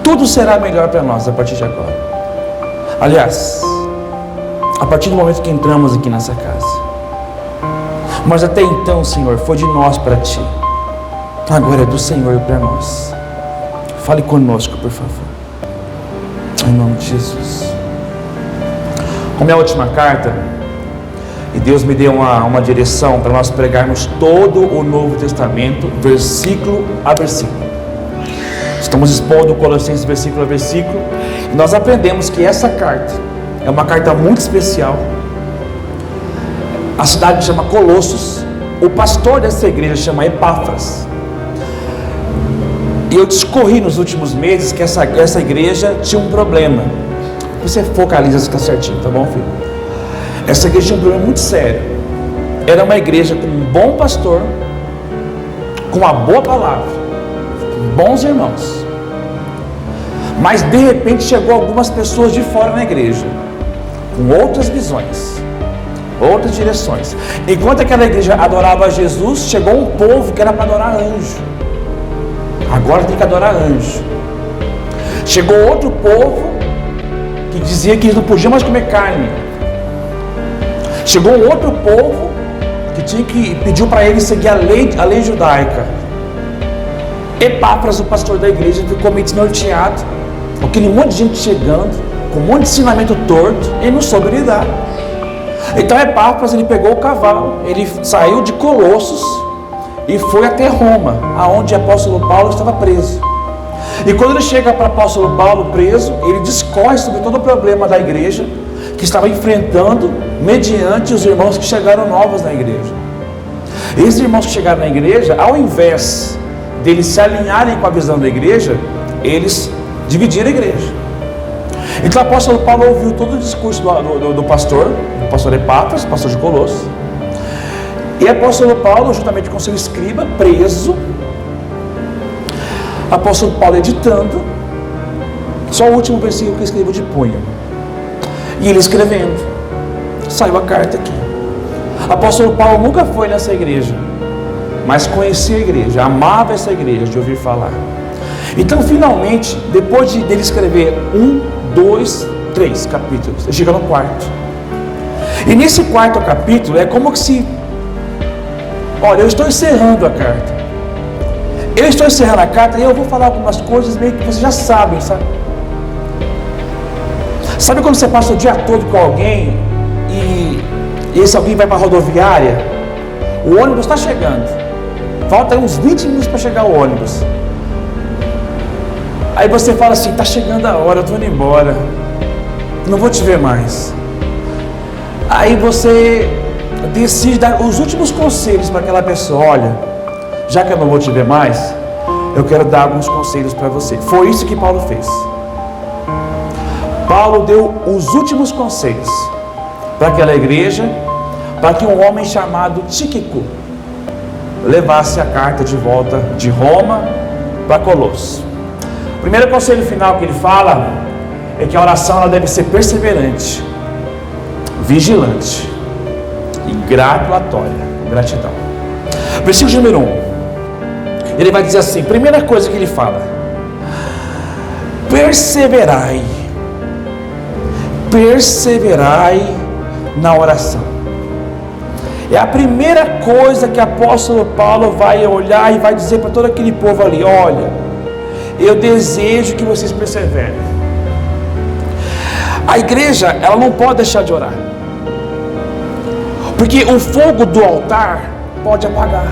tudo será melhor para nós a partir de agora. Aliás, a partir do momento que entramos aqui nessa casa. Mas até então, Senhor, foi de nós para Ti. Agora é do Senhor para nós. Fale conosco, por favor. Em nome de Jesus. Como é a última carta, e Deus me deu uma direção para nós pregarmos todo o Novo Testamento, versículo a versículo. Estamos expondo Colossenses versículo a versículo, e nós aprendemos que essa carta é uma carta muito especial. A cidade chama Colossos, o pastor dessa igreja chama Epáfras. E eu discorri nos últimos meses que essa igreja tinha um problema. Você focaliza se está certinho, tá bom, filho? Essa igreja tinha um problema muito sério. Era uma igreja com um bom pastor, com uma boa palavra, com bons irmãos. Mas de repente chegou algumas pessoas de fora na igreja, com outras visões, outras direções. Enquanto aquela igreja adorava a Jesus, chegou um povo que era para adorar anjo. Agora tem que adorar anjo. Chegou outro povo que dizia que eles não podiam mais comer carne. Chegou um outro povo que pediu para eles seguir a lei judaica. Epáfras, o pastor da igreja, ficou meio desnorteado, com aquele monte de gente chegando, com um monte de ensinamento torto, ele não soube lidar. Então Epáfras, ele pegou o cavalo, ele saiu de Colossos e foi até Roma, aonde o apóstolo Paulo estava preso. E quando ele chega para o apóstolo Paulo preso, ele discorre sobre todo o problema da igreja que estava enfrentando mediante os irmãos que chegaram novos na igreja. Esses irmãos que chegaram na igreja, ao invés deles se alinharem com a visão da igreja, eles dividiram a igreja. Então o apóstolo Paulo ouviu todo o discurso do pastor Epáfras, pastor de Colossos. E o apóstolo Paulo, juntamente com seu escriba, preso, apóstolo Paulo editando, só o último versículo que o escriba de punho, e ele escrevendo, saiu a carta aqui. Apóstolo Paulo nunca foi nessa igreja, mas conhecia a igreja, amava essa igreja de ouvir falar. Então finalmente, depois dele escrever 1, 2, 3 capítulos, ele chega no quarto. E nesse quarto capítulo é como que se, olha, eu estou encerrando a carta. Eu estou encerrando a carta e eu vou falar algumas coisas meio que vocês já sabem, sabe? Sabe quando você passa o dia todo com alguém e esse alguém vai para a rodoviária, o ônibus está chegando, falta uns 20 minutos para chegar o ônibus. Aí você fala assim, está chegando a hora, eu estou indo embora, não vou te ver mais. Aí você decide dar os últimos conselhos para aquela pessoa. Olha, já que eu não vou te ver mais, eu quero dar alguns conselhos para você. Foi isso que Paulo fez. Paulo deu os últimos conselhos para aquela igreja, para que um homem chamado Tíquico levasse a carta de volta de Roma para Colossos. O primeiro conselho final que ele fala é que a oração ela deve ser perseverante, vigilante e gratulatória. Gratidão. Versículo número 1. Ele vai dizer assim, primeira coisa que ele fala: perseverai na oração. É a primeira coisa que o apóstolo Paulo vai olhar e vai dizer para todo aquele povo ali: olha, eu desejo que vocês perseverem. A igreja, ela não pode deixar de orar, porque o fogo do altar pode apagar.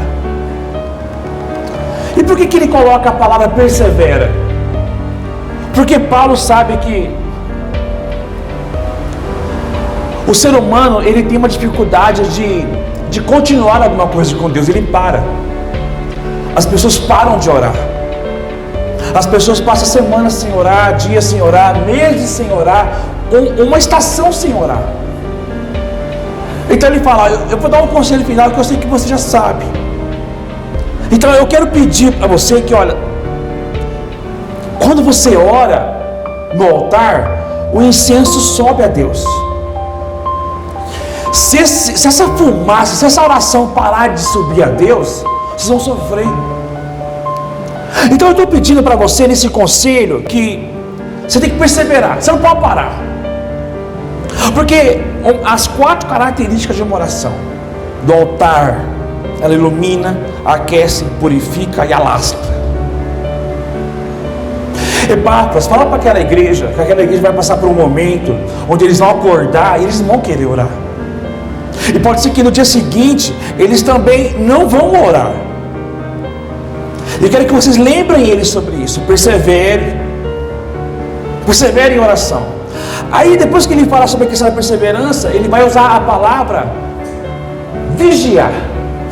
E por que ele coloca a palavra persevera? Porque Paulo sabe que o ser humano, ele tem uma dificuldade de continuar alguma coisa com Deus, ele para. As pessoas param de orar. As pessoas passam semanas sem orar, dias sem orar, meses sem orar, uma estação sem orar. Então ele fala: eu vou dar um conselho final que eu sei que você já sabe. Então eu quero pedir para você que, olha, quando você ora no altar, o incenso sobe a Deus. Se essa fumaça, se essa oração parar de subir a Deus, vocês vão sofrer. Então eu estou pedindo para você nesse conselho que você tem que perseverar, você não pode parar. Porque as 4 características de uma oração: do altar, ela ilumina, aquece, purifica e alastra. Epáfras, fala para aquela igreja, que aquela igreja vai passar por um momento onde eles vão acordar e eles não vão querer orar. E pode ser que no dia seguinte eles também não vão orar. Eu quero que vocês lembrem eles sobre isso. Persevere em oração. Aí depois que ele fala sobre a questão da perseverança, ele vai usar a palavra vigiar.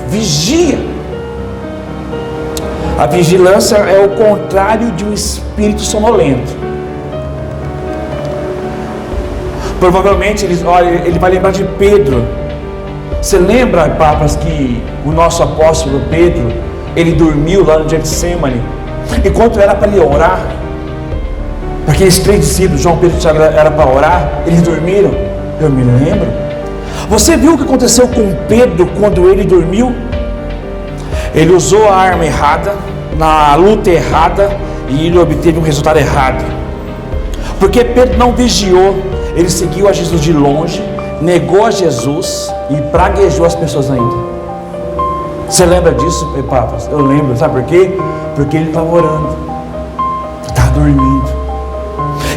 Vigia. A vigilância é o contrário de um espírito sonolento. Provavelmente ele vai lembrar de Pedro. Você lembra, papas, que o nosso apóstolo Pedro, ele dormiu lá no Getsemane, enquanto era para ele orar, para aqueles 3 discípulos, João, Pedro e Tiago, era para orar, eles dormiram? Eu me lembro. Você viu o que aconteceu com Pedro quando ele dormiu? Ele usou a arma errada, na luta errada, e ele obteve um resultado errado. Porque Pedro não vigiou, ele seguiu a Jesus de longe, negou a Jesus e praguejou as pessoas ainda. Você lembra disso, Epáfras? Eu lembro, sabe por quê? Porque ele estava orando, estava dormindo.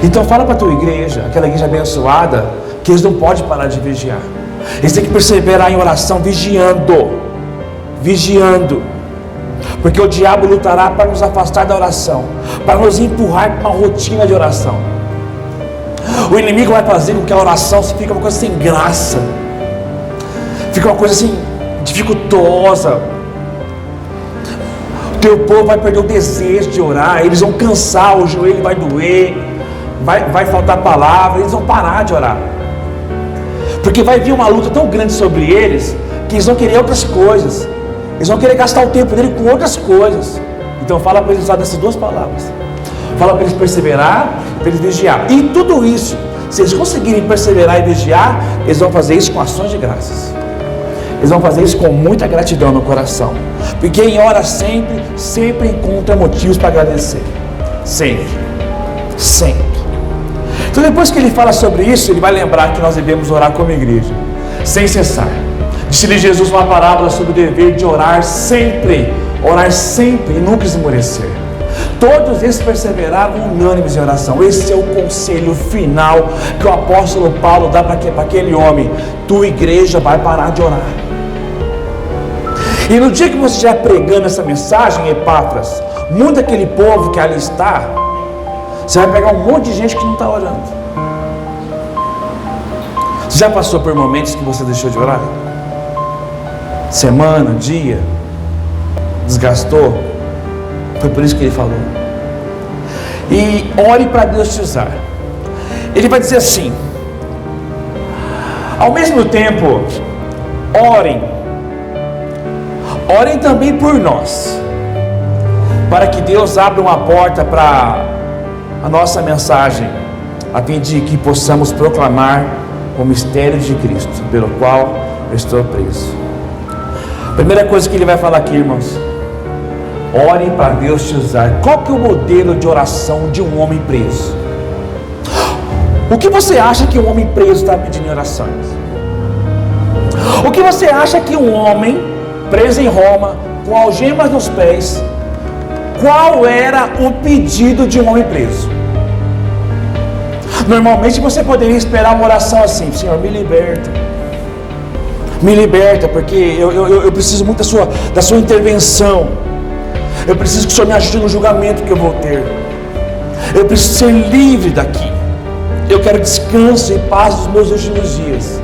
Então fala para a tua igreja, aquela igreja abençoada, que eles não podem parar de vigiar. Eles têm que perseverar em oração, vigiando. Porque o diabo lutará para nos afastar da oração, para nos empurrar para uma rotina de oração. O inimigo vai fazer com que a oração fique uma coisa sem graça, fica uma coisa assim dificultosa. O teu povo vai perder o desejo de orar, eles vão cansar, o joelho vai doer, vai faltar palavra, eles vão parar de orar. Porque vai vir uma luta tão grande sobre eles, que eles vão querer outras coisas. Eles vão querer gastar o tempo dele com outras coisas. Então fala para eles usar dessas 2 palavras. Fala para eles perseverar, para eles vigiar. E tudo isso, se eles conseguirem perseverar e vigiar, eles vão fazer isso com ações de graças. Eles vão fazer isso com muita gratidão no coração. Porque quem ora sempre encontra motivos para agradecer. Sempre. Então depois que ele fala sobre isso, ele vai lembrar que nós devemos orar como igreja, sem cessar. Disse-lhe Jesus uma parábola sobre o dever de orar sempre e nunca esmorecer. Todos eles perseveravam unânimes em oração. Esse é o conselho final que o apóstolo Paulo dá para aquele homem: tua igreja vai parar de orar. E no dia que você estiver pregando essa mensagem, Epáfras, muito daquele povo que ali está, você vai pegar um monte de gente que não está orando. Você já passou por momentos que você deixou de orar? Semana, dia, desgastou? Foi por isso que ele falou. E ore para Deus te usar. Ele vai dizer assim: ao mesmo tempo, orem também por nós, para que Deus abra uma porta para a nossa mensagem, a fim de que possamos proclamar o mistério de Cristo, pelo qual eu estou preso. Primeira coisa que ele vai falar aqui, irmãos: orem para Deus te usar. Qual que é o modelo de oração de um homem preso? O que você acha que um homem preso está pedindo em orações? O que você acha que um homem preso em Roma, com algemas nos pés, qual era o pedido de um homem preso? Normalmente você poderia esperar uma oração assim: Senhor, me liberta, porque eu preciso muito da sua intervenção. Eu preciso que o Senhor me ajude no julgamento que eu vou ter. Eu preciso ser livre daqui. Eu quero descanso e paz nos meus últimos dias.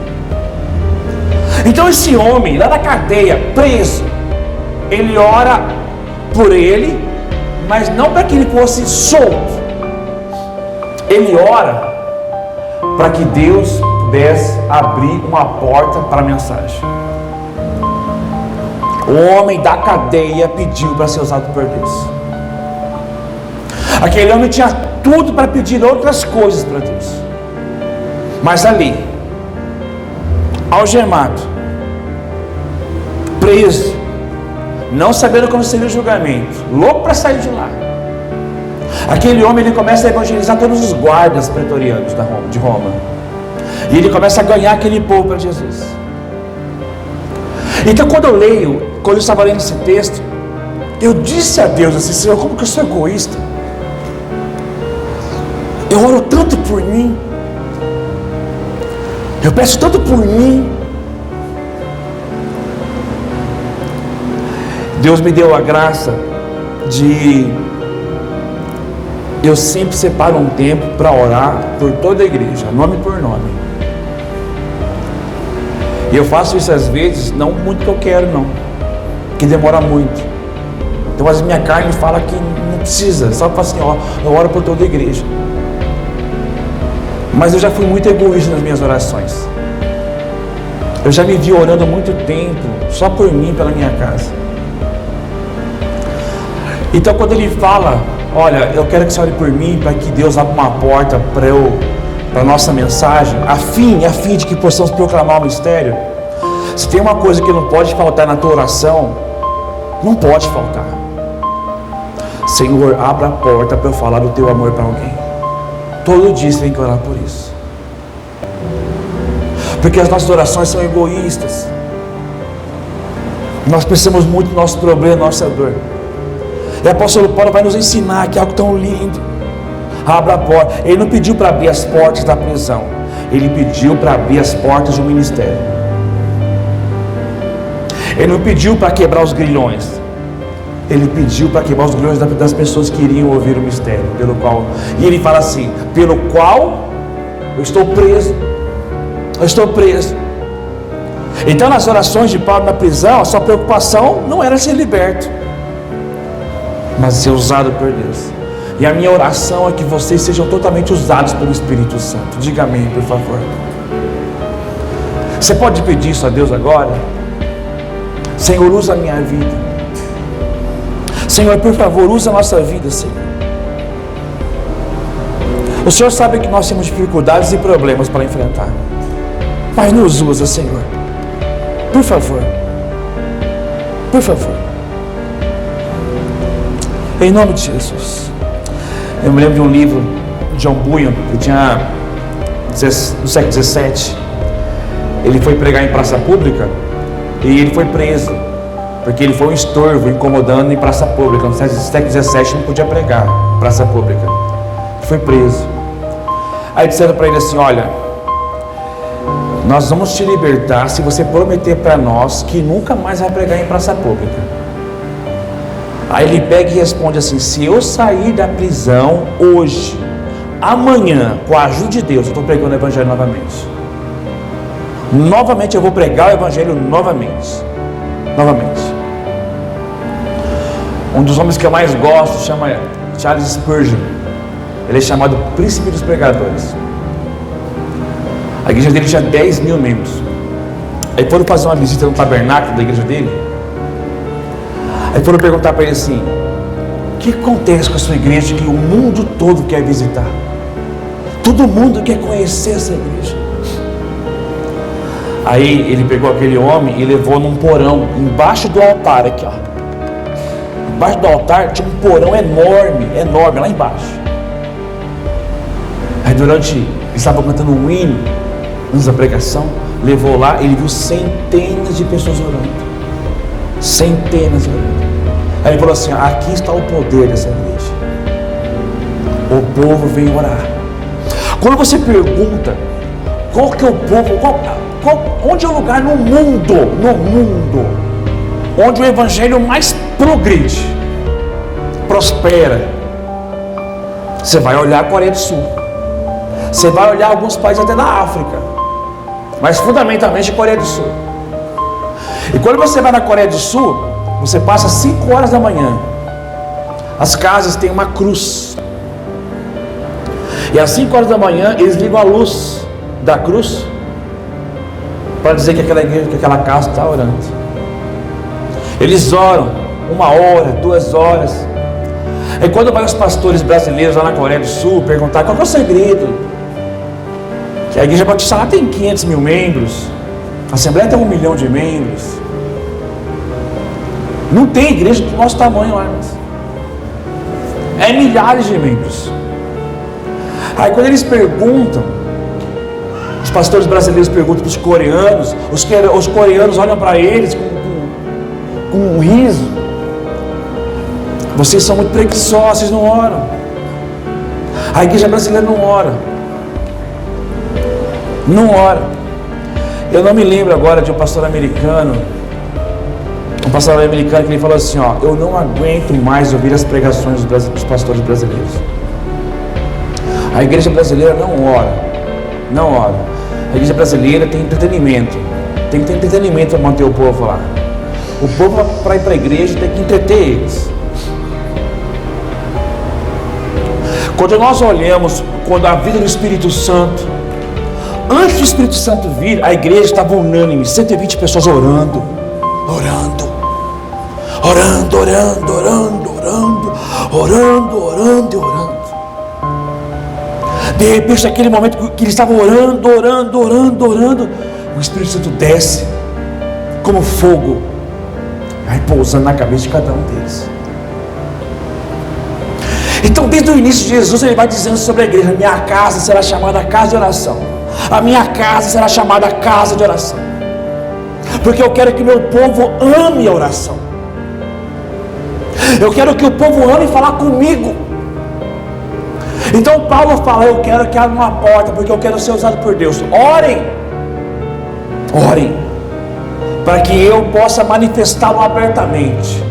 Então esse homem, lá na cadeia, preso, ele ora por ele, mas não para que ele fosse solto. Ele ora para que Deus pudesse abrir uma porta para a mensagem. O homem da cadeia pediu para ser usado por Deus. Aquele homem tinha tudo para pedir outras coisas para Deus, mas ali, algemado, preso, não sabendo como seria o julgamento, louco para sair de lá. Aquele homem, ele começa a evangelizar todos os guardas pretorianos de Roma, e ele começa a ganhar aquele povo para Jesus. Então, quando eu estava lendo esse texto, eu disse a Deus assim: Senhor, como que eu sou egoísta? Eu oro tanto por mim, eu peço tanto por mim. Deus me deu a graça de eu sempre separo um tempo para orar por toda a igreja, nome por nome. E eu faço isso às vezes, não muito que eu quero não, que demora muito. Então às vezes minha carne fala que não precisa, só para assim, ó, eu oro por toda a igreja. Mas eu já fui muito egoísta nas minhas orações. Eu já me vi orando há muito tempo, só por mim, pela minha casa. Então quando ele fala, olha, eu quero que você ore por mim, para que Deus abra uma porta para a nossa mensagem, a fim de que possamos proclamar o mistério. Se tem uma coisa que não pode faltar na tua oração, não pode faltar: Senhor, abra a porta para eu falar do teu amor para alguém. Todo dia você tem que orar por isso, porque as nossas orações são egoístas. Nós pensamos muito no nosso problema, na nossa dor. E o apóstolo Paulo vai nos ensinar que é algo tão lindo. Abra a porta. Ele não pediu para abrir as portas da prisão, ele pediu para abrir as portas do ministério. Ele não pediu para quebrar os grilhões, ele pediu para quebrar os grilhões das pessoas que iriam ouvir o mistério, pelo qual, e ele fala assim: pelo qual eu estou preso. Eu estou preso. Então, nas orações de Paulo na prisão, a sua preocupação não era ser liberto, mas ser usado por Deus. E a minha oração é que vocês sejam totalmente usados pelo Espírito Santo. Diga amém, por favor. Você pode pedir isso a Deus agora? Senhor, usa a minha vida. Senhor, por favor, usa a nossa vida, Senhor. O Senhor sabe que nós temos dificuldades e problemas para enfrentar, mas nos usa, Senhor. Por favor. Por favor. Em nome de Jesus. Eu me lembro de um livro de John Bunyan, que tinha no século XVII. Ele foi pregar em praça pública e ele foi preso, porque ele foi um estorvo, incomodando em praça pública. No século XVII não podia pregar em praça pública. Ele foi preso. Aí disseram para ele assim: olha, nós vamos te libertar se você prometer para nós que nunca mais vai pregar em praça pública. Aí ele pega e responde assim: se eu sair da prisão hoje, amanhã, com a ajuda de Deus, eu estou pregando o evangelho novamente. Novamente eu vou pregar o evangelho novamente. Um dos homens que eu mais gosto chama Charles Spurgeon. Ele é chamado príncipe dos pregadores. A igreja dele tinha 10 mil membros. Aí foram fazer uma visita no tabernáculo da igreja dele. Aí foram perguntar para ele assim: o que acontece com a sua igreja que o mundo todo quer visitar? Todo mundo quer conhecer essa igreja. Aí ele pegou aquele homem e levou num porão, embaixo do altar aqui, ó. Embaixo do altar tinha um porão enorme, lá embaixo. Aí eles estavam cantando um hino antes da pregação, levou lá, ele viu centenas de pessoas orando. Centenas orando. Aí ele falou assim: aqui está o poder dessa igreja. O povo vem orar. Quando você pergunta qual que é o povo, onde é o lugar no mundo onde o evangelho mais progride, prospera, você vai olhar a Coreia do Sul, você vai olhar alguns países até na África, mas fundamentalmente a Coreia do Sul. E quando você vai na Coreia do Sul, você passa 5 horas da manhã, as casas têm uma cruz, e às 5 horas da manhã eles ligam a luz da cruz para dizer que aquela igreja, que aquela casa está orando. Eles oram 1 hora, 2 horas. E quando vai os pastores brasileiros lá na Coreia do Sul perguntar qual é o segredo, que a igreja batista lá tem 500 mil membros, a Assembleia tem 1 milhão de membros. Não tem igreja do nosso tamanho lá, mas é milhares de membros. Aí quando eles perguntam, os pastores brasileiros perguntam para os coreanos, os coreanos olham para eles com um riso: vocês são muito preguiçosos, vocês não oram. A igreja brasileira não ora. Não ora. Eu não me lembro agora de um pastor americano que ele falou assim: ó, eu não aguento mais ouvir as pregações dos pastores brasileiros. A igreja brasileira não ora. Não ora. A igreja brasileira tem entretenimento. Tem que ter entretenimento para manter o povo lá. O povo, para ir para a igreja, tem que entreter eles. Quando nós olhamos, quando a vida do Espírito Santo, antes do Espírito Santo vir, a igreja estava unânime, 120 pessoas orando. De repente, naquele momento que eles estavam orando, o Espírito Santo desce como fogo, aí pousando na cabeça de cada um deles. Então, desde o início de Jesus, ele vai dizendo sobre a igreja: minha casa será chamada casa de oração. A minha casa será chamada casa de oração, porque eu quero que meu povo ame a oração. Eu quero que o povo ame falar comigo. Então Paulo fala: eu quero que abra uma porta, porque eu quero ser usado por Deus. Orem, para que eu possa manifestá-lo abertamente.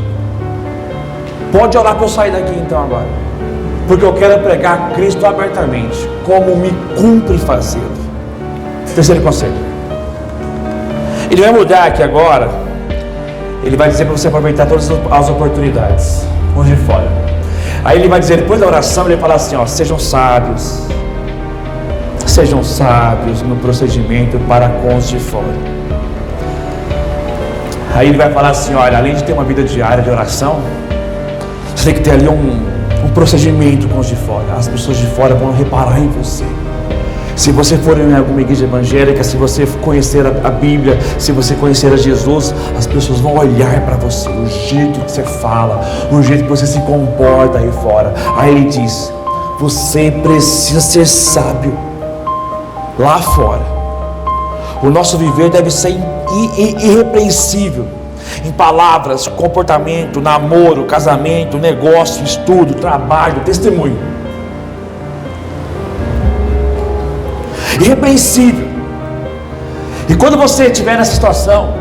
Pode orar para eu sair daqui então agora, porque eu quero pregar Cristo abertamente, como me cumpre fazê-lo. Terceiro conselho. Ele vai mudar aqui agora. Ele vai dizer para você aproveitar todas as oportunidades, onde fora. Aí ele vai dizer, depois da oração, ele vai falar assim: ó, sejam sábios no procedimento para com os de fora. Aí ele vai falar assim: olha, além de ter uma vida diária de oração, você tem que ter ali um procedimento com os de fora. As pessoas de fora vão reparar em você. Se você for em alguma igreja evangélica, se você conhecer a Bíblia, se você conhecer a Jesus, as pessoas vão olhar para você, o jeito que você fala, o jeito que você se comporta aí fora. Aí ele diz: você precisa ser sábio lá fora. O nosso viver deve ser irrepreensível em palavras, comportamento, namoro, casamento, negócio, estudo, trabalho, testemunho. Irrepreensível. E quando você estiver nessa situação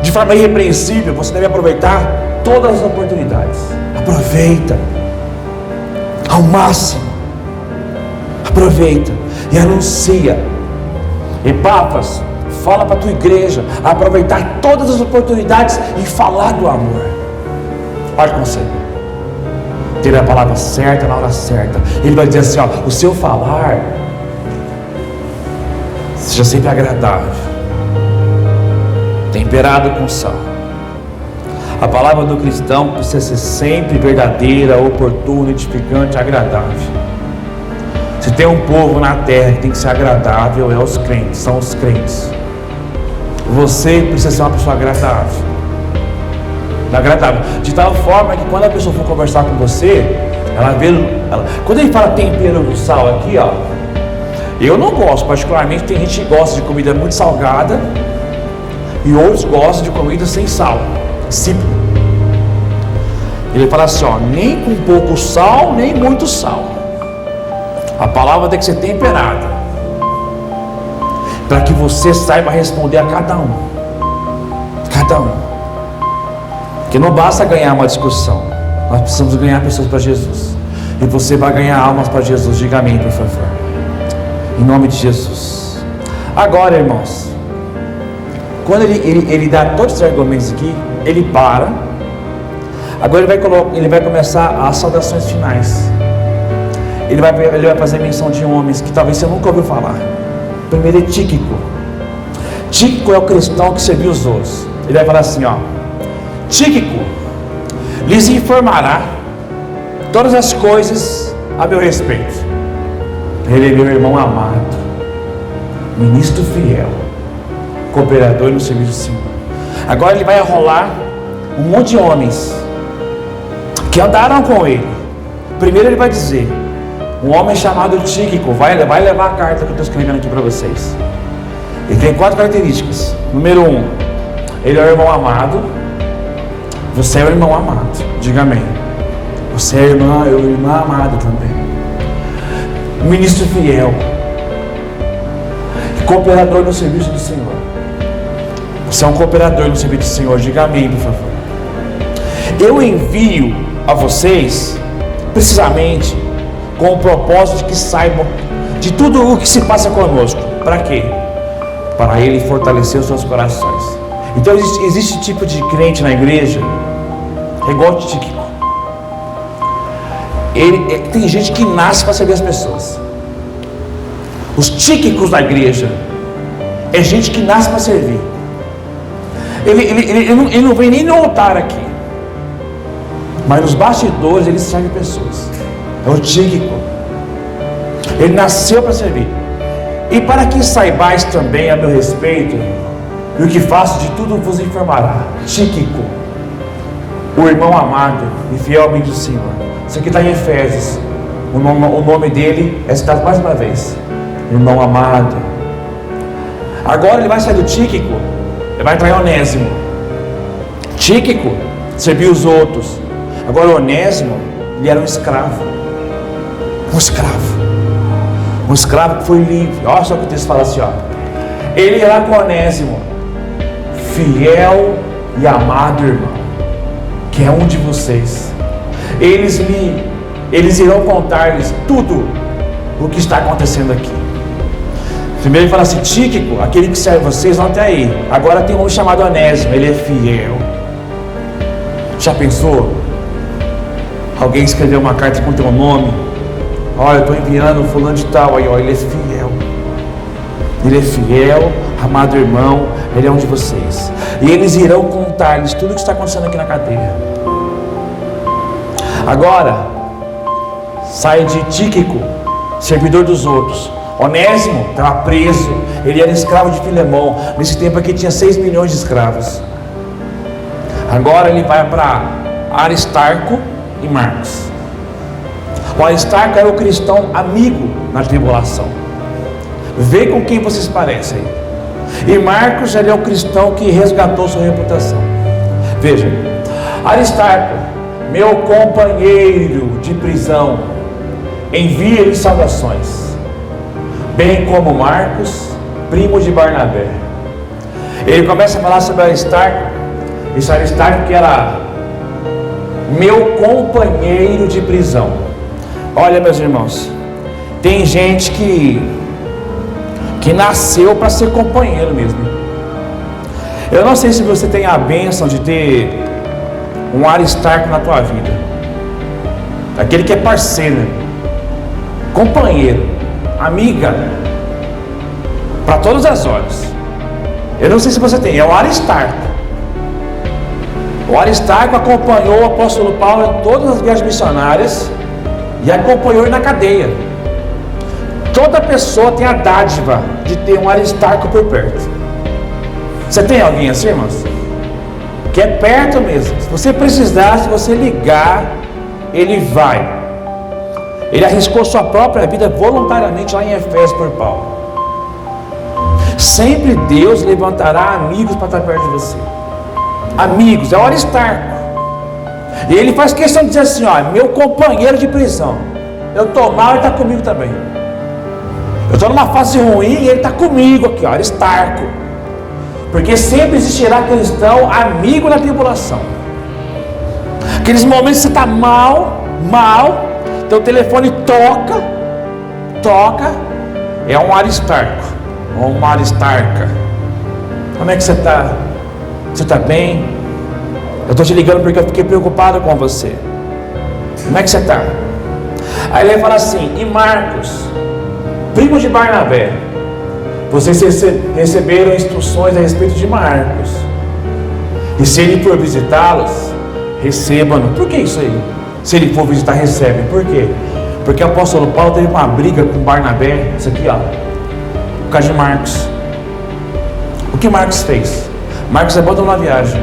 de forma irrepreensível, você deve aproveitar todas as oportunidades. Aproveita ao máximo. Aproveita e anuncia. Epáfras, fala para a tua igreja aproveitar todas as oportunidades e falar do amor. Olha o conselho: ter a palavra certa na hora certa. Ele vai dizer assim: ó, o seu falar seja sempre agradável, temperado com sal. A palavra do cristão precisa ser sempre verdadeira, oportuna, edificante, agradável. Se tem um povo na terra que tem que ser agradável, é os crentes, são os crentes. Você precisa ser uma pessoa agradável, de tal forma que quando a pessoa for conversar com você, ela vê, quando ele fala tempero do sal aqui, ó, eu não gosto, particularmente. Tem gente que gosta de comida muito salgada e outros gostam de comida sem sal, simples. Ele fala assim: ó, nem com pouco sal, nem muito sal. A palavra tem que ser temperada, para que você saiba responder a cada um. Porque não basta ganhar uma discussão, nós precisamos ganhar pessoas para Jesus. E você vai ganhar almas para Jesus. Diga amém, por favor, em nome de Jesus. Agora, irmãos, quando ele dá todos os argumentos aqui, ele para. Agora ele vai começar as saudações finais. Ele vai fazer menção de homens que talvez você nunca ouviu falar. Primeiro é Tíquico. Tíquico é o cristão que serviu os outros. Ele vai falar assim: ó, Tíquico lhes informará todas as coisas a meu respeito. Ele é meu irmão amado, ministro fiel, cooperador no serviço do Senhor. Agora ele vai enrolar um monte de homens que andaram com ele. Primeiro ele vai dizer, um homem chamado Tíquico, vai levar a carta que eu estou escrevendo aqui para vocês. Ele tem 4 características. Número 1, ele é o irmão amado. Você é o irmão amado, diga amém. Você é o irmão amado também. Ministro fiel, cooperador no serviço do Senhor. Você é um cooperador no serviço do Senhor, diga amém, por favor. Eu envio a vocês, precisamente, com o propósito de que saibam de tudo o que se passa conosco. Para quê? Para Ele fortalecer os seus corações. Então existe tipo de crente na igreja, é igual o Tíquico. Tem gente que nasce para servir as pessoas. Os Tíquicos da igreja é gente que nasce para servir. Ele não vem nem no altar aqui, mas nos bastidores ele serve pessoas. É o Tíquico. Ele nasceu para servir. E para que saibais também a meu respeito, e o que faço de tudo vos informará. Tíquico, o irmão amado e fiel amigo do Senhor. Isso aqui está em Efésios. O nome dele é citado mais uma vez. Irmão amado. Agora ele vai sair do Tíquico, ele vai entrar em Onésimo. Tíquico serviu os outros. Agora Onésimo, ele era um escravo. Um escravo que foi livre. Olha só o que o texto fala assim, ó. Ele irá com Onésimo, fiel e amado irmão, que é um de vocês. Eles irão contar-lhes tudo o que está acontecendo aqui. Primeiro ele fala assim, Tíquico, aquele que serve vocês, não até aí. Agora tem um chamado Onésimo, ele é fiel. Já pensou? Alguém escreveu uma carta com teu nome. Olha, eu estou enviando fulano de tal. Aí, ó, ele é fiel. Ele é fiel, amado irmão, ele é um de vocês. E eles irão contar-lhes tudo o que está acontecendo aqui na cadeia. Agora, sai de Tíquico, servidor dos outros. Onésimo estava preso, ele era escravo de Filemão. Nesse tempo aqui tinha 6 milhões de escravos. Agora ele vai para Aristarco e Marcos. O Aristarco era o cristão amigo na tribulação. Vê com quem vocês parecem. E Marcos, ele é o cristão que resgatou sua reputação. Veja, Aristarco, meu companheiro de prisão, envia-lhe saudações, bem como Marcos, primo de Barnabé. Ele começa a falar sobre Aristarco. Esse Aristarco que era meu companheiro de prisão. Olha, meus irmãos, tem gente que nasceu para ser companheiro mesmo. Eu não sei se você tem a bênção de ter um Aristarco na tua vida, aquele que é parceiro, companheiro, amiga, para todas as horas. Eu não sei se você tem, é o Aristarco. O Aristarco acompanhou o apóstolo Paulo em todas as viagens missionárias e acompanhou ele na cadeia. Toda pessoa tem a dádiva de ter um Aristarco por perto. Você tem alguém assim, irmãos? Que é perto mesmo. Se você precisar, se você ligar, ele vai. Ele arriscou sua própria vida voluntariamente lá em Efésios por Paulo. Sempre Deus levantará amigos para estar perto de você. Amigos, é o Aristarco. E ele faz questão de dizer assim, ó, meu companheiro de prisão. Eu estou mal, ele está comigo também. Eu estou numa fase ruim e ele está comigo aqui, ó, Aristarco. Porque sempre existirá cristão amigo na tribulação. Aqueles momentos que você está mal, teu telefone toca, é um Aristarco, ou uma Aristarca. Como é que você está? Você está bem? Eu estou te ligando porque eu fiquei preocupado com você. Como é que você está? Aí ele fala assim, e Marcos, primo de Barnabé, vocês receberam instruções a respeito de Marcos. E se ele for visitá-los, recebam-no. Por que isso aí? Se ele for visitar, recebe. Por quê? Porque o apóstolo Paulo teve uma briga com Barnabé. Isso aqui, ó, por causa de Marcos. O que Marcos fez? Marcos abandonou a viagem.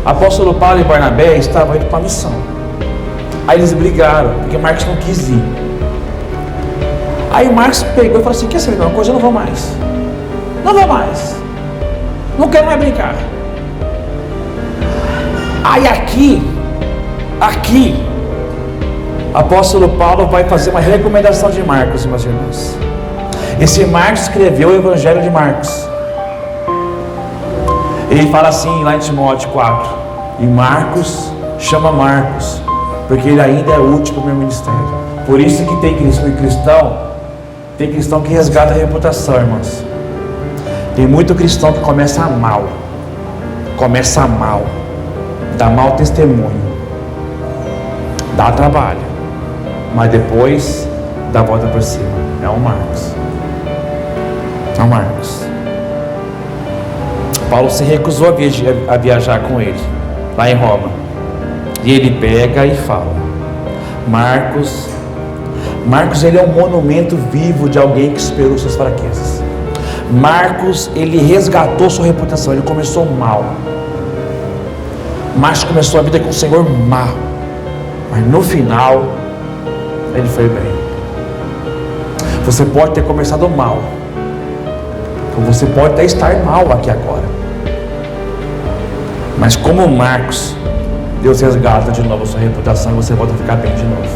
Apóstolo Paulo e Barnabé estavam indo para a missão. Aí eles brigaram, porque Marcos não quis ir. Aí o Marcos pegou e falou assim: quer saber de uma coisa? Eu não vou mais. Não vou mais. Não quero mais brincar. Aí aqui, apóstolo Paulo vai fazer uma recomendação de Marcos, meus irmãos. Esse Marcos escreveu o Evangelho de Marcos. Ele fala assim lá em Timóteo 4: e Marcos chama Marcos, porque ele ainda é útil para o meu ministério. Por isso que tem cristão que resgata a reputação, irmãos. Tem muito cristão que começa mal, dá mau testemunho, dá trabalho, mas depois dá a volta por cima. É o Marcos. Paulo se recusou a viajar com ele lá em Roma, e ele pega e fala: Marcos, ele é um monumento vivo de alguém que superou suas fraquezas. Marcos, ele resgatou sua reputação. Ele começou mal. Marcos começou a vida com o Senhor mal, mas no final ele foi bem. Você pode ter começado mal, ou você pode até estar mal aqui agora, mas como Marcos, Deus resgata de novo a sua reputação e você volta a ficar bem de novo.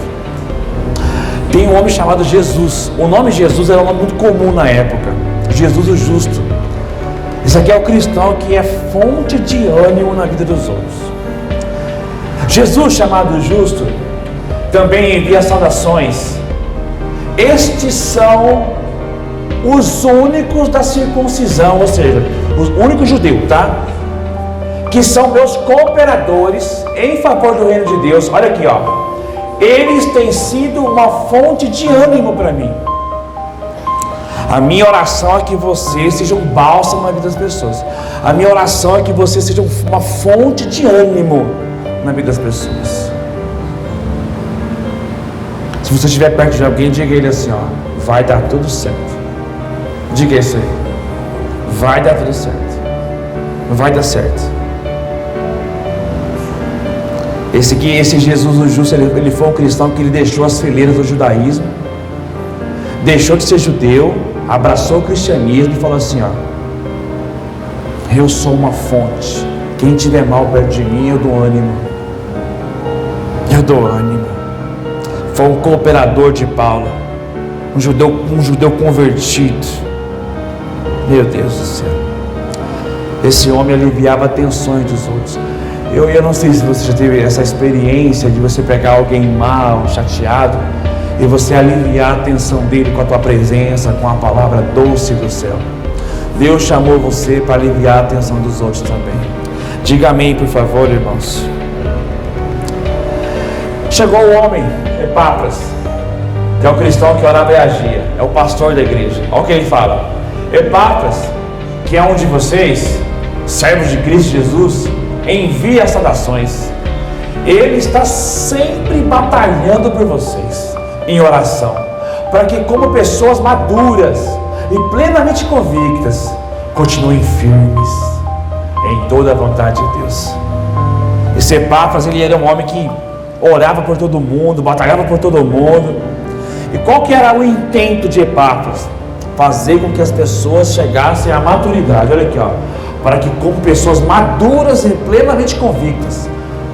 Tem um homem chamado Jesus. O nome Jesus era um nome muito comum na época. Jesus o justo. Esse aqui é o cristão que é fonte de ânimo na vida dos outros. Jesus, chamado justo, também envia saudações. Estes são os únicos da circuncisão, ou seja, os únicos judeus, tá? Que são meus cooperadores em favor do reino de Deus. Olha aqui, ó. Eles têm sido uma fonte de ânimo para mim. A minha oração é que você seja um bálsamo na vida das pessoas. A minha oração é que você seja uma fonte de ânimo na vida das pessoas. Se você estiver perto de alguém, diga a ele assim: ó, vai dar tudo certo. Diga isso aí. Vai dar tudo certo. Vai dar certo. Esse Jesus o justo, ele foi um cristão que ele deixou as fileiras do judaísmo, deixou de ser judeu, abraçou o cristianismo e falou assim: ó, eu sou uma fonte. Quem tiver mal perto de mim, eu dou ânimo. Foi um cooperador de Paulo, um judeu convertido. Meu Deus do céu. Esse homem aliviava tensões dos outros. Eu não sei se você já teve essa experiência de você pegar alguém mal, chateado, e você aliviar a tensão dele com a tua presença, com a palavra doce do céu. Deus chamou você para aliviar a tensão dos outros também. Diga amém, por favor, irmãos. Chegou o homem, Epáfras, que é o cristão que orava e agia, é o pastor da igreja. Olha o que ele fala: Epáfras, que é um de vocês, servos de Cristo Jesus, envia saudações. Ele está sempre batalhando por vocês em oração, para que, como pessoas maduras e plenamente convictas, continuem firmes em toda a vontade de Deus. Esse Epáfras, ele era um homem que orava por todo mundo, batalhava por todo mundo. E qual que era o intento de Epáfras? Fazer com que as pessoas chegassem à maturidade. Olha aqui, ó, para que, como pessoas maduras e plenamente convictas,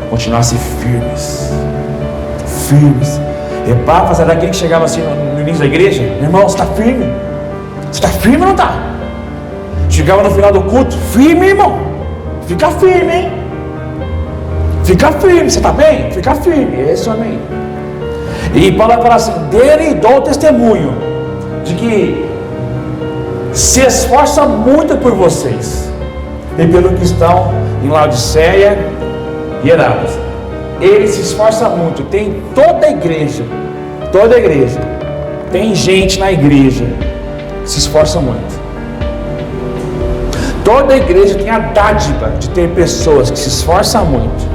continuassem firmes. Epáfras era aquele que chegava assim no início da igreja: irmão, você está firme? Você está firme ou não está? Chegava no final do culto: firme, irmão, fica firme, hein? Fica firme, você está bem? Fica firme, esse homem. E Paulo fala assim: dele dou testemunho de que se esforça muito por vocês e pelo que estão em Laodiceia e Herápolis. Ele se esforça muito. Tem toda a igreja, tem gente na igreja que se esforça muito. Toda a igreja tem a dádiva de ter pessoas que se esforçam muito,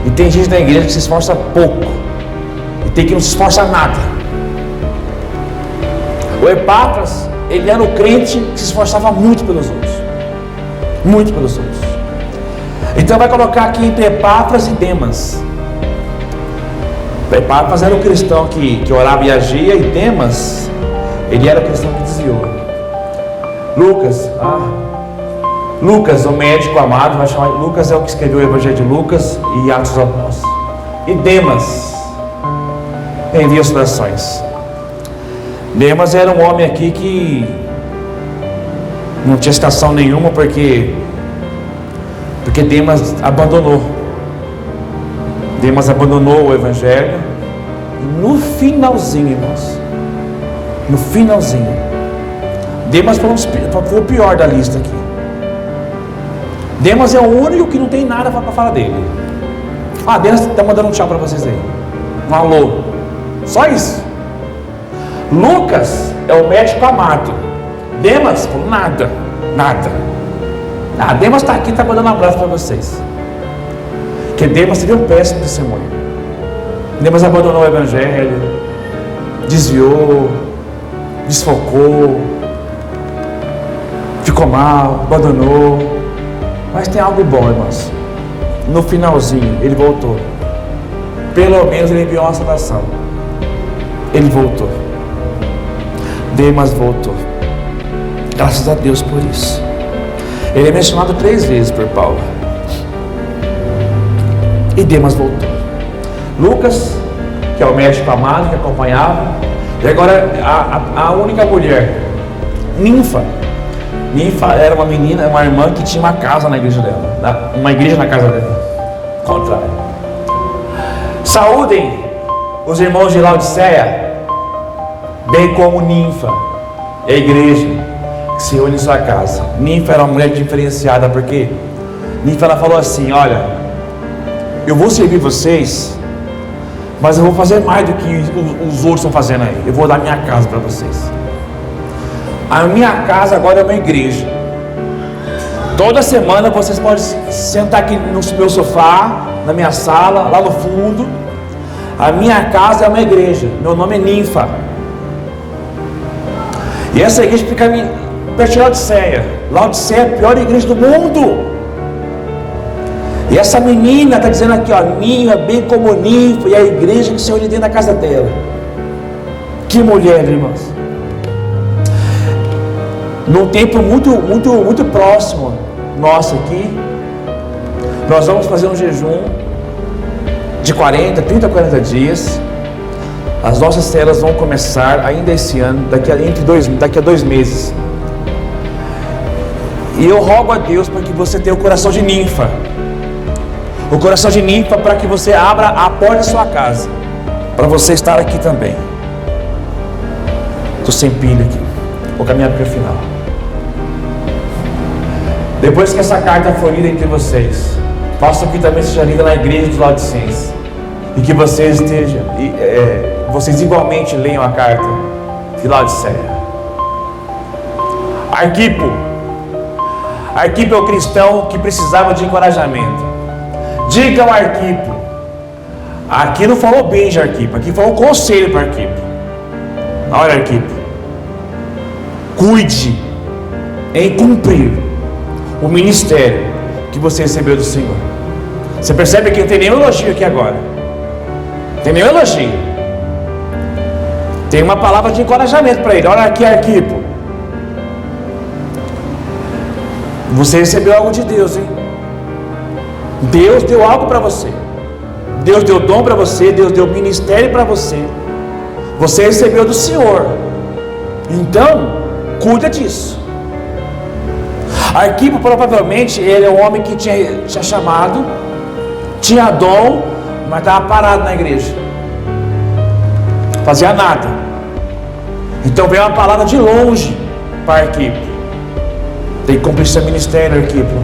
e tem gente na igreja que se esforça pouco, e tem que não se esforça nada. O Epáfras, ele era um crente que se esforçava muito pelos outros. Então vai colocar aqui entre Epáfras e Demas. Epáfras era o cristão que orava e agia, e Demas, ele era o cristão que desviou. Lucas, o médico amado, vai chamar. Lucas é o que escreveu o Evangelho de Lucas e Atos dos Apóstolos. E Demas envia as orações. Demas era um homem aqui que não tinha citação nenhuma, porque Demas abandonou. Demas abandonou o Evangelho. No finalzinho, irmãos, no finalzinho, Demas foi o pior da lista aqui. Demas é o único que não tem nada para falar dele. Demas está mandando um tchau para vocês aí, um alô, só isso. Lucas é o médico amado. Demas falou nada. Demas está aqui, está mandando um abraço para vocês. Porque Demas teve um péssimo testemunho. Demas abandonou o Evangelho, desviou, desfocou, ficou mal, abandonou. Mas tem algo bom, irmãos. No finalzinho, ele voltou. Pelo menos ele enviou uma saudação. Ele voltou. Demas voltou. Graças a Deus por isso. Ele é mencionado 3 vezes por Paulo. E Demas voltou. Lucas, que é o médico amado que acompanhava. E agora a única mulher, Ninfa. Ninfa era uma menina, uma irmã que tinha uma casa na igreja dela. Uma igreja na casa dela. Contrário. Saúdem os irmãos de Laodiceia, bem como Ninfa, a igreja que se reúne em sua casa. Ninfa era uma mulher diferenciada, porque Ninfa, ela falou assim: olha, eu vou servir vocês, mas eu vou fazer mais do que os outros estão fazendo aí. Eu vou dar minha casa para vocês. A minha casa agora é uma igreja. Toda semana vocês podem sentar aqui no meu sofá, na minha sala, lá no fundo. A minha casa é uma igreja. Meu nome é Ninfa. E essa igreja fica perto de Laodiceia. Laodiceia é a pior igreja do mundo. E essa menina está dizendo aqui, minha, bem como Ninfa, e a igreja que se reúne dentro da casa dela. Que mulher, irmãos. Num tempo muito próximo nosso aqui, nós vamos fazer um jejum de 30 a 40 dias. As nossas células vão começar ainda esse ano, daqui a 2 meses. E eu rogo a Deus para que você tenha o coração de Ninfa. O coração de Ninfa, para que você abra a porta da sua casa, para você estar aqui também. Estou sem pilha aqui, vou caminhar para o final. Depois que essa carta for lida entre vocês, façam que também seja lida na igreja dos Laodicenses, e que vocês vocês igualmente leiam a carta de Laodiceia. Arquipo é o cristão que precisava de encorajamento. Diga ao Arquipo. Aqui não falou bem de Arquipo, aqui falou um conselho para Arquipo. Olha, Arquipo, cuide em cumprir o ministério que você recebeu do Senhor. Você percebe que não tem nenhum elogio aqui agora. Tem nenhum elogio. Tem uma palavra de encorajamento para ele. Olha aqui, Arquipo, você recebeu algo de Deus, hein? Deus deu algo para você. Deus deu dom para você. Deus deu ministério para você. Você recebeu do Senhor. Então, cuida disso. Arquipo, provavelmente, ele é um homem que tinha chamado, tinha dom, mas estava parado na igreja, fazia nada. Então veio uma palavra de longe para Arquipo: tem que cumprir seu ministério, Arquipo.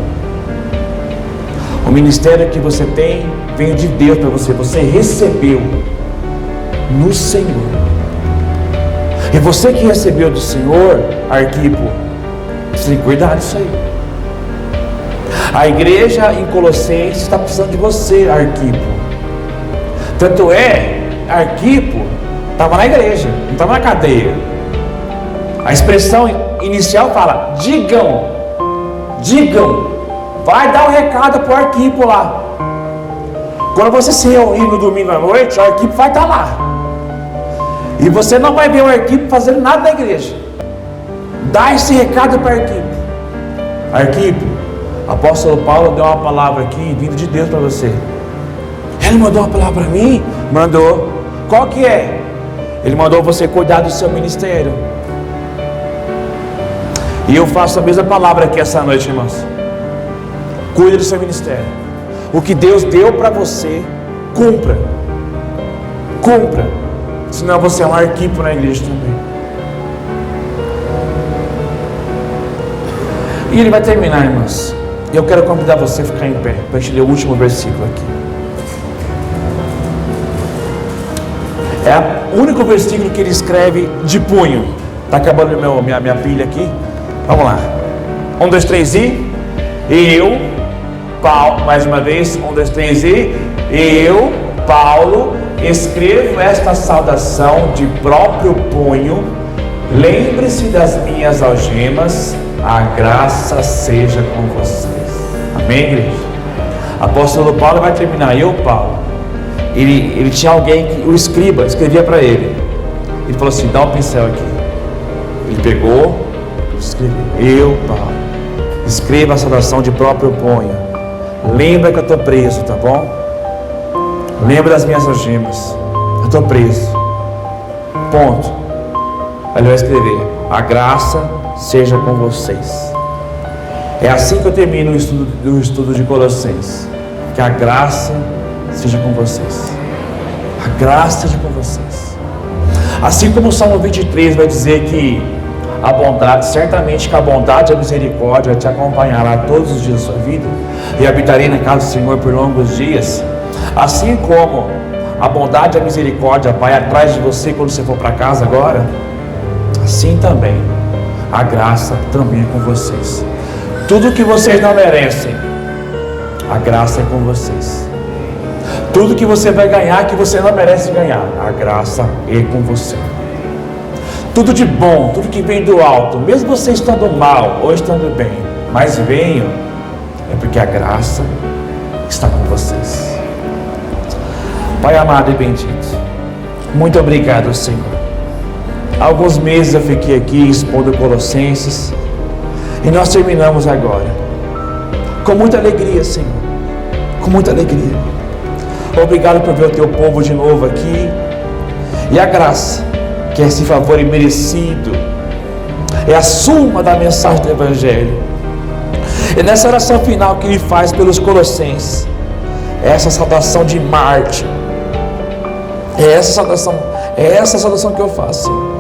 O ministério que você tem vem de Deus para você. Você recebeu no Senhor. E você que recebeu do Senhor, Arquipo, você tem que cuidar disso aí. A igreja em Colossenses está precisando de você, Arquipo. Tanto é, Arquipo estava na igreja, não estava na cadeia. A expressão inicial fala: digam, vai dar um recado para o Arquipo lá. Quando você se reunir no domingo à noite, o Arquipo vai estar lá. E você não vai ver o Arquipo fazendo nada na igreja. Dá esse recado para o Arquipo. Arquipo, o apóstolo Paulo deu uma palavra aqui, vindo de Deus para você. Ele mandou uma palavra para mim? Mandou. Qual que é? Ele mandou você cuidar do seu ministério. E eu faço a mesma palavra aqui essa noite, irmãos. Cuide do seu ministério. O que Deus deu para você, cumpra. Cumpra. Senão você é um Arquipo na igreja também. E ele vai terminar, irmãos. E eu quero convidar você a ficar em pé para a gente ler o último versículo aqui. É o único versículo que ele escreve de punho. Está acabando minha pilha aqui. Vamos lá. 1, 2, 3 e eu, Paulo, mais uma vez. 1, 2, 3 e eu, Paulo, escrevo esta saudação de próprio punho. Lembre-se das minhas algemas. A graça seja com vocês. Amém, igreja? Apóstolo Paulo vai terminar. Eu, Paulo. Ele tinha alguém que o escriba escrevia para ele. Ele falou assim: dá um pincel aqui. Ele pegou, escreveu: eu, Paulo, escreva a saudação de próprio punho. Lembra que eu estou preso, tá bom? Lembra das minhas algemas. Eu estou preso. Ponto. Aí ele vai escrever: a graça seja com vocês. É assim que eu termino o estudo de Colossenses. Que a graça seja com vocês. A graça seja com vocês. Assim como o Salmo 23 vai dizer que a bondade, certamente que a bondade e a misericórdia vai te acompanhará todos os dias da sua vida, e habitarei na casa do Senhor por longos dias. Assim como a bondade e a misericórdia vai atrás de você quando você for para casa agora, assim também a graça também é com vocês. Tudo que vocês não merecem, a graça é com vocês. Tudo que você vai ganhar que você não merece ganhar, a graça é com você. Tudo de bom, tudo que vem do alto, mesmo você estando mal ou estando bem, mas venham, é porque a graça está com vocês. Pai amado e bendito, muito obrigado, Senhor. Há alguns meses eu fiquei aqui expondo Colossenses, e nós terminamos agora com muita alegria, Senhor, com muita alegria. Obrigado por ver o teu povo de novo aqui. E a graça, que é esse favor imerecido, é a suma da mensagem do Evangelho. E nessa oração final que ele faz pelos Colossenses, é essa saudação de Marte. É essa saudação que eu faço, Senhor.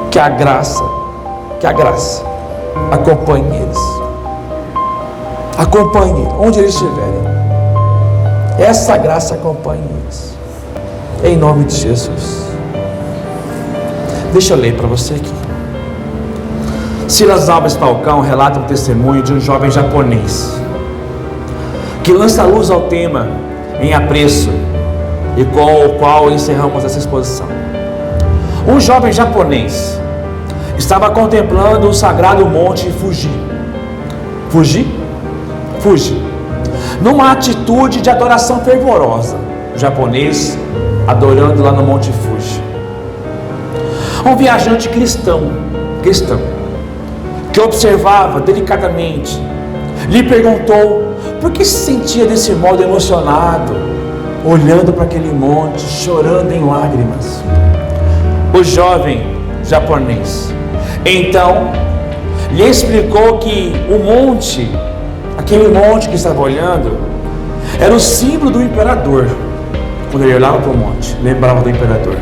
Que a graça acompanhe eles. Acompanhe onde eles estiverem. Essa graça acompanhe eles. Em nome de Jesus. Deixa eu ler para você aqui. Silas Alves Falcão relata um testemunho de um jovem japonês que lança luz ao tema em apreço e com o qual encerramos essa exposição. Um jovem japonês estava contemplando o sagrado monte Fuji, numa atitude de adoração fervorosa. O japonês adorando lá no monte Fuji. Um viajante cristão, que observava delicadamente, lhe perguntou por que se sentia desse modo emocionado, olhando para aquele monte, chorando em lágrimas. O jovem japonês então lhe explicou que o monte, aquele monte que estava olhando, era o símbolo do imperador. Quando ele olhava para o monte, lembrava do imperador,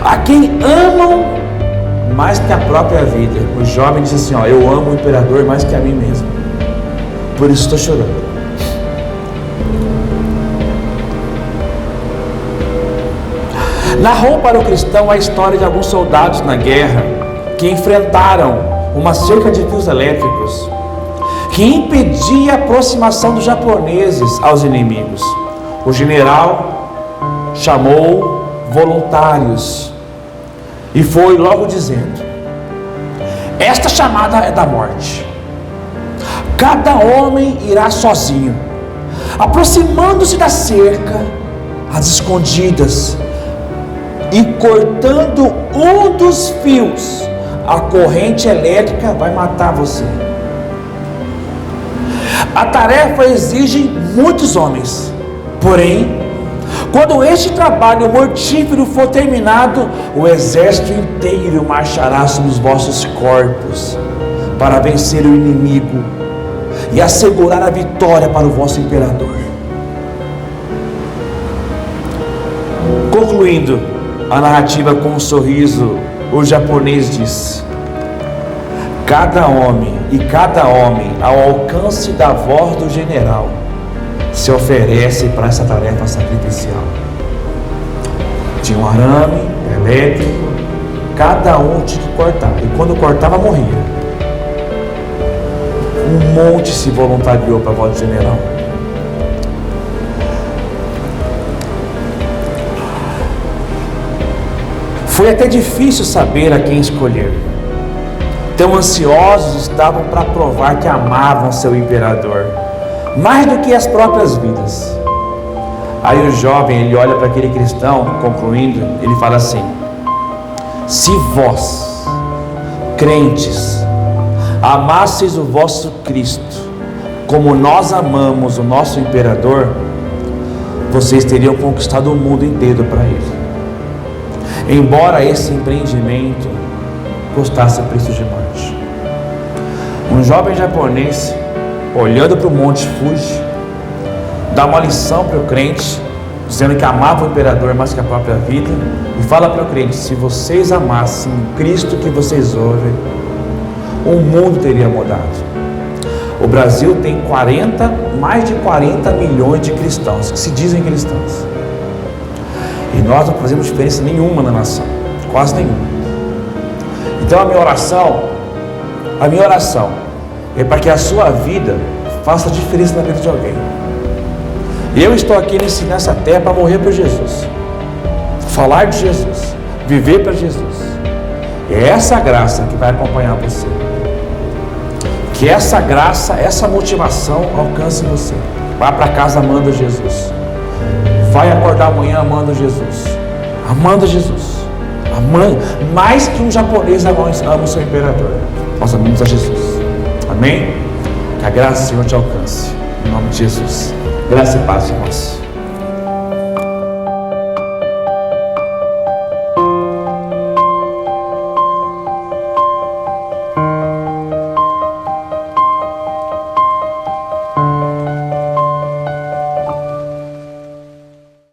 a quem amam mais que a própria vida. O jovem disse assim: eu amo o imperador mais que a mim mesmo, por isso estou chorando. Narrou para o cristão a história de alguns soldados na guerra que enfrentaram uma cerca de fios elétricos que impedia a aproximação dos japoneses aos inimigos. O general chamou voluntários e foi logo dizendo: esta chamada é da morte. Cada homem irá sozinho, aproximando-se da cerca, às escondidas, e cortando um dos fios, a corrente elétrica vai matar você. A tarefa exige muitos homens, porém, quando este trabalho mortífero for terminado, o exército inteiro marchará sobre os vossos corpos para vencer o inimigo e assegurar a vitória para o vosso imperador. Concluindo a narrativa com um sorriso, o japonês diz: cada homem ao alcance da voz do general se oferece para essa tarefa sacrificial. Tinha um arame elétrico, cada um tinha que cortar, e quando cortava morria. Um monte se voluntariou para a voz do general. Foi até difícil saber a quem escolher. Tão ansiosos estavam para provar que amavam seu imperador, mais do que as próprias vidas. Aí o jovem, ele olha para aquele cristão, concluindo, ele fala assim: se vós, crentes, amasseis o vosso Cristo, como nós amamos o nosso imperador, vocês teriam conquistado o mundo inteiro para ele. Embora esse empreendimento custasse preço de morte. Um jovem japonês, olhando para o Monte Fuji, dá uma lição para o crente, dizendo que amava o imperador mais que a própria vida, e fala para o crente: se vocês amassem o Cristo que vocês ouvem, o mundo teria mudado. O Brasil tem mais de 40 milhões de cristãos, que se dizem cristãos. E nós não fazemos diferença nenhuma na nação, quase nenhuma. Então a minha oração é para que a sua vida faça diferença na vida de alguém. Eu estou aqui nessa terra para morrer por Jesus, falar de Jesus, viver para Jesus. É essa graça que vai acompanhar você. Que essa graça, essa motivação alcance você. Vá para casa amando Jesus. Vai acordar amanhã amando Jesus. Amando Jesus. Amando, mais que um japonês ama o seu imperador. Nós amamos a Jesus. Amém? Que a graça do Senhor te alcance. Em nome de Jesus. Graça e paz, irmãos.